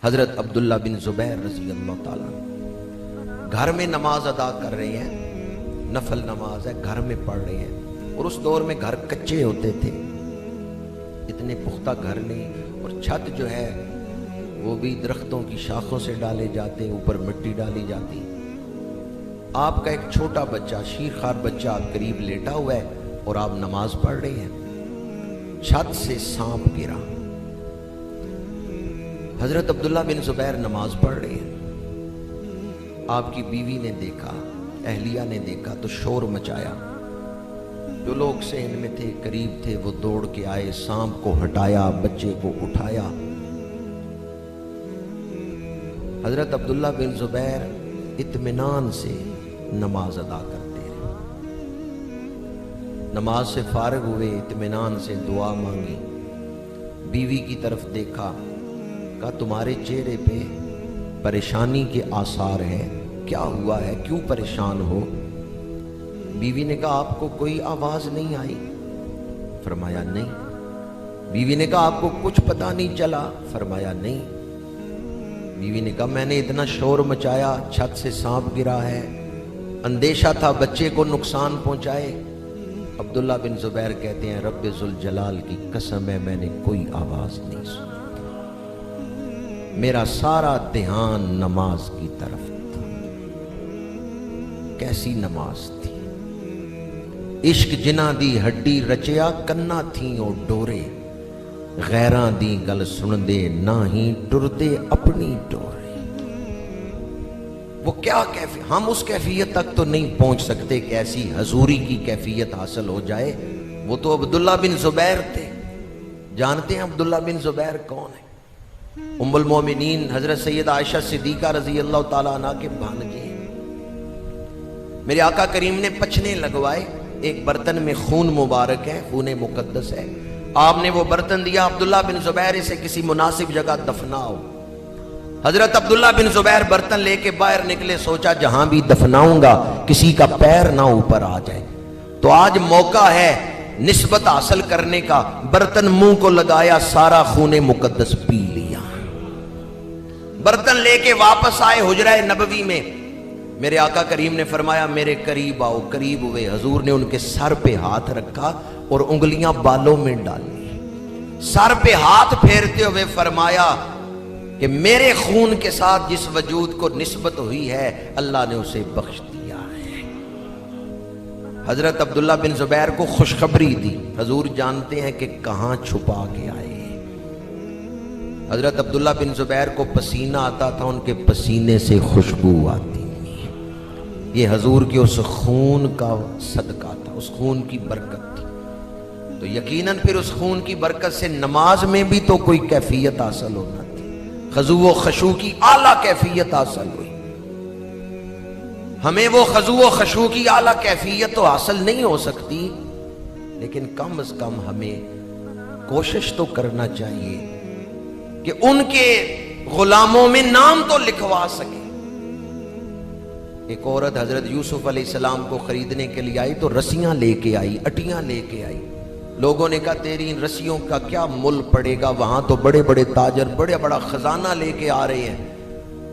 حضرت عبداللہ بن زبیر رضی اللہ تعالیٰ گھر میں نماز ادا کر رہے ہیں، نفل نماز ہے، گھر میں پڑھ رہے ہیں، اور اس دور میں گھر کچے ہوتے تھے، اتنے پختہ گھر نہیں، اور چھت جو ہے وہ بھی درختوں کی شاخوں سے ڈالے جاتے، اوپر مٹی ڈالی جاتی۔ آپ کا ایک چھوٹا بچہ، شیرخوار بچہ قریب لیٹا ہوا ہے اور آپ نماز پڑھ رہے ہیں، چھت سے سانپ گرا۔ حضرت عبداللہ بن زبیر نماز پڑھ رہے ہیں، آپ کی بیوی نے دیکھا، اہلیہ نے دیکھا تو شور مچایا، جو لوگ صحن میں تھے، قریب تھے، وہ دوڑ کے آئے، سانپ کو ہٹایا، بچے کو اٹھایا۔ حضرت عبداللہ بن زبیر اطمینان سے نماز ادا کرتے رہے، نماز سے فارغ ہوئے، اطمینان سے دعا مانگی، بیوی کی طرف دیکھا، کہا تمہارے چہرے پہ پریشانی کے آثار ہیں، کیا ہوا ہے، کیوں پریشان ہو؟ بیوی نے کہا آپ کو کوئی آواز نہیں آئی؟ فرمایا نہیں۔ بیوی نے کہا آپ کو کچھ پتہ نہیں چلا؟ فرمایا نہیں۔ بیوی نے کہا میں نے اتنا شور مچایا، چھت سے سانپ گرا ہے، اندیشہ تھا بچے کو نقصان پہنچائے۔ عبداللہ بن زبیر کہتے ہیں رب ذوالجلال کی قسم ہے میں نے کوئی آواز نہیں سنی، میرا سارا دھیان نماز کی طرف تھا۔ کیسی نماز تھی! عشق جنہ دی ہڈی رچیا کنا تھیں او ڈورے، غیراں دی گل سن دے نہ ہی ٹردے اپنی ڈورے۔ وہ کیا کیفیت، ہم اس کیفیت تک تو نہیں پہنچ سکتے کہ ایسی حضوری کی کیفیت حاصل ہو جائے۔ وہ تو عبداللہ بن زبیر تھے۔ جانتے ہیں عبداللہ بن زبیر کون ہے؟ ام المومنین حضرت سیدہ عائشہ صدیقہ رضی اللہ تعالیٰ عنہ کے بھانجے ہیں۔ میرے آقا کریم نے پچھنے لگوائے، ایک برتن میں خون مبارک ہے، خون مقدس ہے، آپ نے وہ برتن دیا، عبداللہ بن زبیر اسے کسی مناسب جگہ دفناؤ۔ حضرت عبداللہ بن زبیر برتن لے کے باہر نکلے، سوچا جہاں بھی دفناؤں گا کسی کا پیر نہ اوپر آ جائے، تو آج موقع ہے نسبت حاصل کرنے کا۔ برتن منہ کو لگایا، سارا خون مقدس پی لیا۔ برتن لے کے واپس آئے حجرہ نبوی میں، میرے آقا کریم نے فرمایا میرے قریب آؤ، قریب ہوئے، حضور نے ان کے سر پہ ہاتھ رکھا اور انگلیاں بالوں میں ڈالی، سر پہ ہاتھ پھیرتے ہوئے فرمایا کہ میرے خون کے ساتھ جس وجود کو نسبت ہوئی ہے اللہ نے اسے بخش دیا ہے۔ حضرت عبداللہ بن زبیر کو خوشخبری دی، حضور جانتے ہیں کہ کہاں چھپا کے آئے۔ حضرت عبداللہ بن زبیر کو پسینہ آتا تھا، ان کے پسینے سے خوشبو آتی، یہ حضور کے اس خون کا صدقہ تھا، اس خون کی برکت تھی۔ تو یقیناً پھر اس خون کی برکت سے نماز میں بھی تو کوئی کیفیت حاصل ہونا تھی، خضوع و خشوع کی اعلیٰ کیفیت حاصل ہوئی۔ ہمیں وہ خضوع و خشوع کی اعلیٰ کیفیت تو حاصل نہیں ہو سکتی، لیکن کم از کم ہمیں کوشش تو کرنا چاہیے کہ ان کے غلاموں میں نام تو لکھوا سکے۔ ایک عورت حضرت یوسف علیہ السلام کو خریدنے کے لیے آئی تو رسیاں لے کے آئی، اٹیاں لے کے آئی۔ لوگوں نے کہا تیری ان رسیوں کا کیا مل پڑے گا، وہاں تو بڑے بڑے تاجر بڑے بڑا خزانہ لے کے آ رہے ہیں۔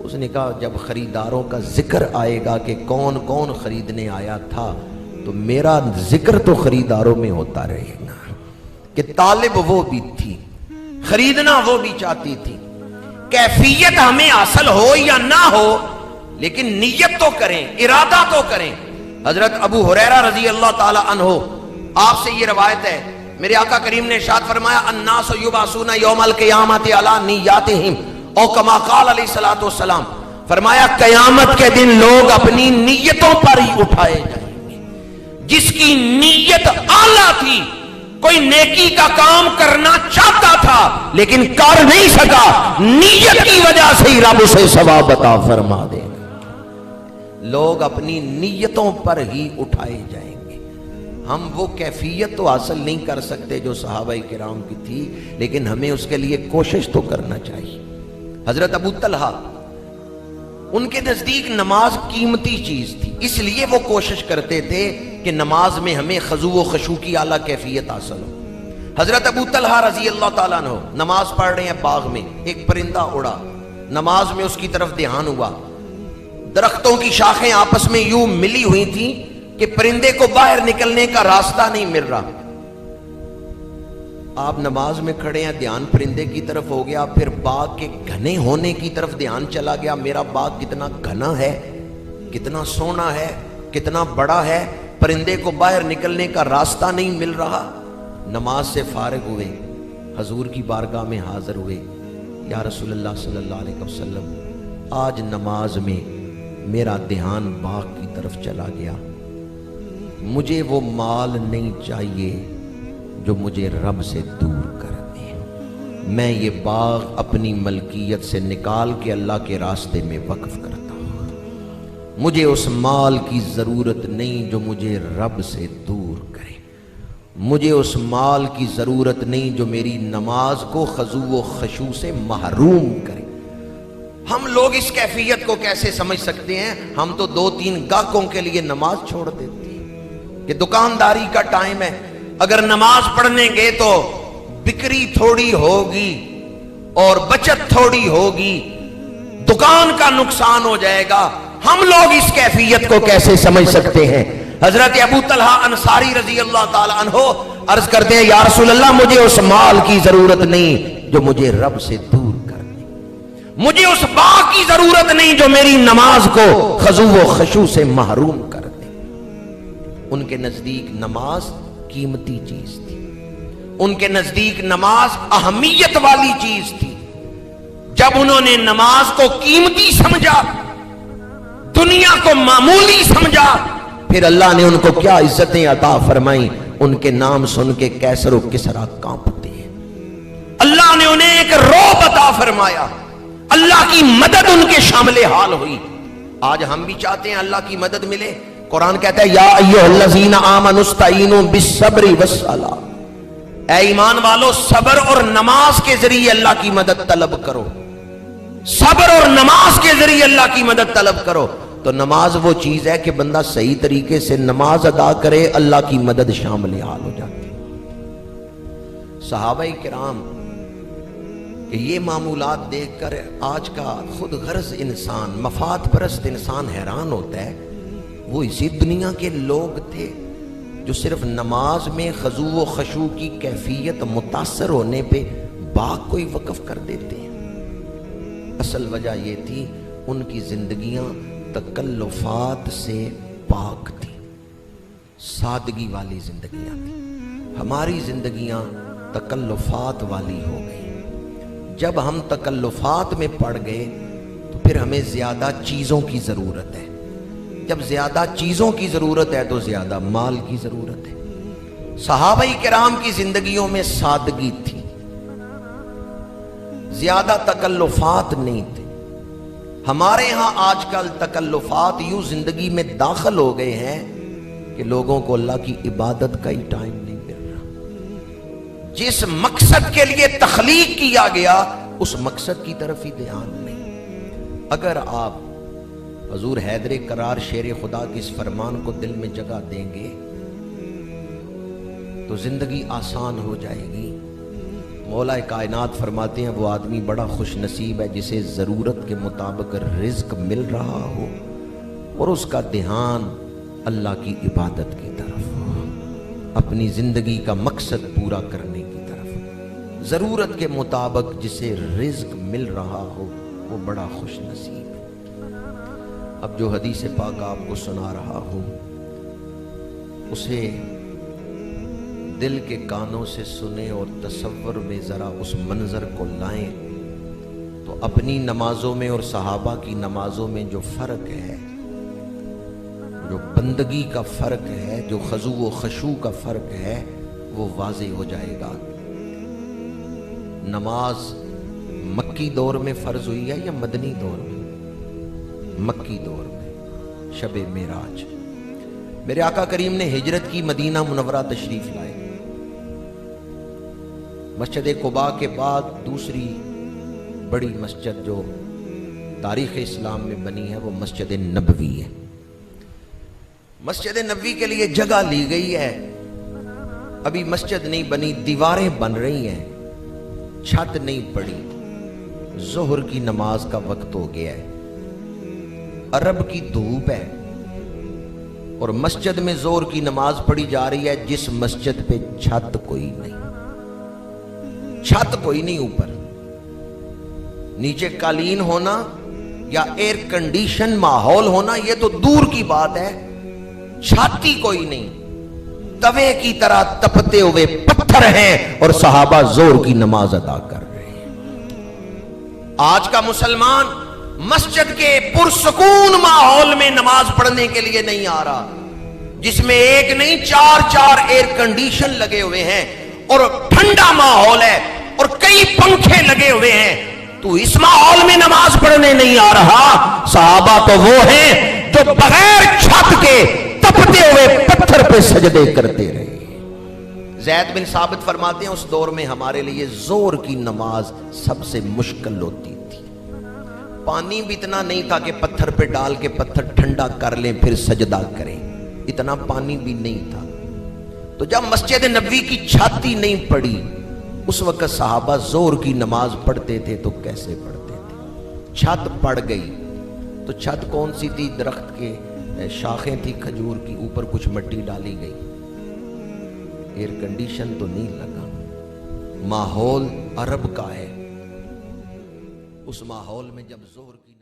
اس نے کہا جب خریداروں کا ذکر آئے گا کہ کون کون خریدنے آیا تھا تو میرا ذکر تو خریداروں میں ہوتا رہے گا کہ طالب وہ بھی تھی، خریدنا وہ بھی چاہتی تھی۔ کیفیت ہمیں حاصل ہو یا نہ ہو لیکن نیت تو کریں، ارادہ تو کریں۔ حضرت ابو ہریرہ رضی اللہ تعالی عنہ، آپ سے یہ روایت ہے، میرے آقا کریم نے ارشاد فرمایا الناس یبعثون یوم القیامت علی نیاتہم، او کما قال علیہ الصلوۃ والسلام، فرمایا قیامت کے دن لوگ اپنی نیتوں پر ہی اٹھائے جائیں گے۔ جس کی نیت اعلیٰ تھی، کوئی نیکی کا کام کرنا چاہتا تھا لیکن کر نہیں سکا، نیت کی وجہ سے ہی رب اسے ثواب عطا فرما دے گا۔ لوگ اپنی نیتوں پر ہی اٹھائے جائیں گے۔ ہم وہ کیفیت تو حاصل نہیں کر سکتے جو صحابہ کرام کی تھی، لیکن ہمیں اس کے لیے کوشش تو کرنا چاہیے۔ حضرت ابو طلحہ، ان کے نزدیک نماز قیمتی چیز تھی، اس لیے وہ کوشش کرتے تھے کہ نماز میں ہمیں خضوع و خشوع کی اعلیٰ کیفیت حاصل ہو۔ حضرت ابو طلحہ رضی اللہ تعالیٰ عنہ نماز پڑھ رہے ہیں، باغ میں ایک پرندہ اڑا، نماز میں اس کی طرف دھیان ہوا، درختوں کی شاخیں آپس میں یوں ملی ہوئی تھیں کہ پرندے کو باہر نکلنے کا راستہ نہیں مل رہا. آپ نماز میں کھڑے ہیں، دھیان پرندے کی طرف ہو گیا، پھر باغ کے گھنے ہونے کی طرف دھیان چلا گیا. میرا باغ کتنا گھنا ہے، کتنا سونا ہے، کتنا بڑا ہے، پرندے کو باہر نکلنے کا راستہ نہیں مل رہا. نماز سے فارغ ہوئے، حضور کی بارگاہ میں حاضر ہوئے. یا رسول اللہ صلی اللہ علیہ وسلم، آج نماز میں میرا دھیان باغ کی طرف چلا گیا، مجھے وہ مال نہیں چاہیے جو مجھے رب سے دور کر دے. میں یہ باغ اپنی ملکیت سے نکال کے اللہ کے راستے میں وقف کرتا ہوں. مجھے اس مال کی ضرورت نہیں جو مجھے رب سے دور کرے. مجھے اس مال کی ضرورت نہیں جو میری نماز کو خضوع و خشوع سے محروم کرے. ہم لوگ اس کیفیت کو کیسے سمجھ سکتے ہیں؟ ہم تو 2-3 گاہکوں کے لیے نماز چھوڑ دیتے ہیں کہ دکانداری کا ٹائم ہے، اگر نماز پڑھنے گے تو بکری تھوڑی ہوگی اور بچت تھوڑی ہوگی، دکان کا نقصان ہو جائے گا. ہم لوگ اس کیفیت کو کیسے سمجھ سکتے ہیں؟ حضرت ابو طلحہ انصاری رضی اللہ تعالی عنہ عرض کرتے ہیں، یا رسول اللہ مجھے اس مال کی ضرورت نہیں جو مجھے رب سے دور کر دے. مجھے اس باغ کی ضرورت نہیں جو میری نماز کو خضوع و خشوع سے محروم کر دے. ان کے نزدیک نماز قیمتی چیز تھی، ان کے نزدیک نماز اہمیت والی چیز تھی. جب انہوں نے نماز کو قیمتی سمجھا، دنیا کو معمولی سمجھا، پھر اللہ نے ان کو کیا عزتیں عطا فرمائیں. ان کے نام سن کے کیسر و کسرا کانپتے ہیں. اللہ نے انہیں ایک رعب عطا فرمایا، اللہ کی مدد ان کے شامل حال ہوئی. آج ہم بھی چاہتے ہیں اللہ کی مدد ملے. قرآن کہتا ہے، یا ایھا الذین آمنوا استعینوا بالصبر والصلاۃ، اے ایمان والو صبر اور نماز کے ذریعے اللہ کی مدد طلب کرو. صبر اور نماز کے ذریعے اللہ کی مدد طلب کرو. تو نماز وہ چیز ہے کہ بندہ صحیح طریقے سے نماز ادا کرے، اللہ کی مدد شامل حال ہو جاتی. صحابہ کرام کہ یہ معمولات دیکھ کر آج کا خود غرض انسان، مفاد پرست انسان حیران ہوتا ہے. وہ اسی دنیا کے لوگ تھے جو صرف نماز میں خضوع و خشوع کی کیفیت متاثر ہونے پہ باغ کو ہی وقف کر دیتے ہیں. اصل وجہ یہ تھی ان کی زندگیاں تکلفات سے پاک تھی، سادگی والی زندگیاں تھی. ہماری زندگیاں تکلفات والی ہو گئی. جب ہم تکلفات میں پڑ گئے تو پھر ہمیں زیادہ چیزوں کی ضرورت ہے. جب زیادہ چیزوں کی ضرورت ہے تو زیادہ مال کی ضرورت ہے. صحابہ کرام کی زندگیوں میں سادگی تھی، زیادہ تکلفات نہیں تھے. ہمارے ہاں آج کل تکلفات یوں زندگی میں داخل ہو گئے ہیں کہ لوگوں کو اللہ کی عبادت کا ہی ٹائم نہیں مل رہا. جس مقصد کے لیے تخلیق کیا گیا اس مقصد کی طرف ہی دھیان نہیں. اگر آپ حضور حیدر کرار شیر خدا کے اس فرمان کو دل میں جگہ دیں گے تو زندگی آسان ہو جائے گی. مولا کائنات فرماتے ہیں، وہ آدمی بڑا خوش نصیب ہے جسے ضرورت کے مطابق رزق مل رہا ہو اور اس کا دھیان اللہ کی عبادت کی طرف ہو، اپنی زندگی کا مقصد پورا کرنے کی طرف. ضرورت کے مطابق جسے رزق مل رہا ہو وہ بڑا خوش نصیب ہے. اب جو حدیث پاک آپ کو سنا رہا ہوں اسے دل کے کانوں سے سنیں اور تصور میں ذرا اس منظر کو لائیں تو اپنی نمازوں میں اور صحابہ کی نمازوں میں جو فرق ہے، جو بندگی کا فرق ہے، جو خضوع و خشوع کا فرق ہے، وہ واضح ہو جائے گا. نماز مکی دور میں فرض ہوئی ہے یا مدنی دور میں؟ مکی دور میں، شب معراج. میرے آقا کریم نے ہجرت کی، مدینہ منورہ تشریف لائے. مسجد قباء کے بعد دوسری بڑی مسجد جو تاریخ اسلام میں بنی ہے وہ مسجد نبوی ہے. مسجد نبوی کے لیے جگہ لی گئی ہے، ابھی مسجد نہیں بنی، دیواریں بن رہی ہیں، چھت نہیں پڑی. ظہر کی نماز کا وقت ہو گیا ہے، عرب کی دھوپ ہے اور مسجد میں ظہر کی نماز پڑھی جا رہی ہے، جس مسجد پہ چھت کوئی نہیں، چھت کوئی نہیں، اوپر نیچے قالین ہونا یا ایئر کنڈیشن ماحول ہونا یہ تو دور کی بات ہے، چھاتی کوئی نہیں، توے کی طرح تپتے ہوئے پتھر ہیں اور صحابہ ظہر کی نماز ادا کر رہے ہیں۔ آج کا مسلمان مسجد کے پرسکون ماحول میں نماز پڑھنے کے لیے نہیں آ رہا، جس میں ایک نہیں چار ایئر کنڈیشن لگے ہوئے ہیں اور ٹھنڈا ماحول ہے اور کئی پنکھے لگے ہوئے ہیں، تو اس ماحول میں نماز پڑھنے نہیں آ رہا۔ صحابہ تو وہ ہیں جو بغیر چھت کے تپتے ہوئے پتھر پہ سجدے کرتے رہے۔ زید بن ثابت فرماتے ہیں اس دور میں ہمارے لیے ظہر کی نماز سب سے مشکل ہوتی تھی، پانی بھی اتنا نہیں تھا کہ پتھر پہ ڈال کے پتھر ٹھنڈا کر لیں پھر سجدہ کریں، اتنا پانی بھی نہیں تھا۔ تو جب مسجد نبوی کی چھاتی نہیں پڑی، اس وقت صحابہ ظہر کی نماز پڑھتے تھے تو کیسے پڑھتے تھے؟ چھت پڑ گئی تو چھت کون سی تھی؟ درخت کے شاخیں تھی کھجور کی، اوپر کچھ مٹی ڈالی گئی، ایئر کنڈیشن تو نہیں لگا، ماحول عرب کا ہے، اس ماحول میں جب ظہر کی